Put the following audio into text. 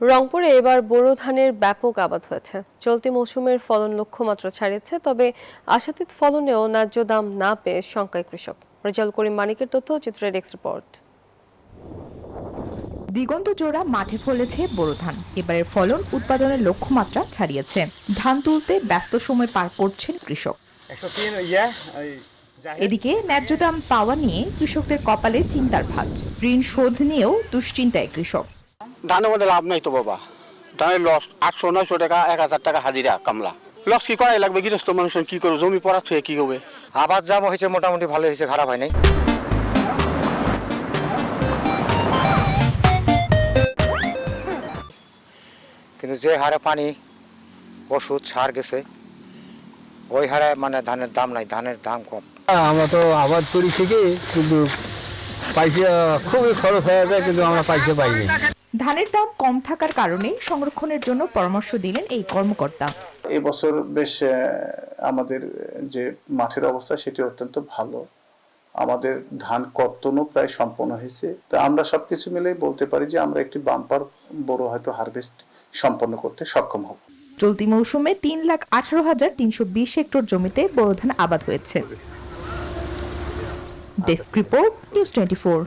রংপুরে এবার বোরো ধানের ব্যাপক আবাদ হয়েছে। চলতি মৌসুমের ফলন লক্ষ্যমাত্রা ছাড়িয়েছে, তবে আশাতীত ফলনেও ন্যায্য দাম না পেয়ে শঙ্কায় কৃষক। রেজাউল করিম মানিকের তথ্য, চিত্রের ডেস্ক রিপোর্ট। দিগন্ত জোড়া মাঠে ফলেছে বোরো ধান। এবারের ফলন উৎপাদনের লক্ষ্যমাত্রা ছাড়িয়েছে। ধান তুলতে ব্যস্ত সময় পার করছেন কৃষক। এদিকে ন্যায্য দাম পাওয়া নিয়ে কৃষকদের কপালে চিন্তার ভাঁজ। ঋণ শোধ নিয়েও দুশ্চিন্তায় কৃষক। ধানের মধ্যে লাভ নাই তো বাবা, ধানের লস 800-900 টাকা 1000 টাকা হাজিরা কামলা। লস কি করাই লাগবে, গৃহস্থ মানুষের কি করবে, জমি পড়া ছুঁয়ে কি হবে। আবাদ যা হয়েছে মোটামুটি ভালো হয়েছে, খারাপ হয় নাই। কিন্তু যে হারে পানি ওষুধ সার গেছে ওই হারে মানে ধানের দাম নাই, ধানের দাম কম। আমরা তো আবাদ করি ঠিকই, কিন্তু পয়সা খুবই খরচ হয়ে যায়, কিন্তু আমরা পয়সা পাইনি। ধানের দাম কম থাকার কারণে সংরক্ষণের জন্য পরামর্শ দিলেন এই কর্মকর্তা। এই বছর বেশ আমাদের যে মাঠের অবস্থা সেটি অত্যন্ত ভালো। আমাদের ধান কর্তনও প্রায় সম্পন্ন হয়েছে। তো আমরা সবকিছু মিলে বলতে পারি যে আমরা একটি বাম্পার বড় হয়তো হারভেস্ট সম্পন্ন করতে সক্ষম হব। চলতি মৌসুমে 3,18,320 হেক্টর জমিতে বোরো ধান আবাদ হয়েছে। Desk report, news 24।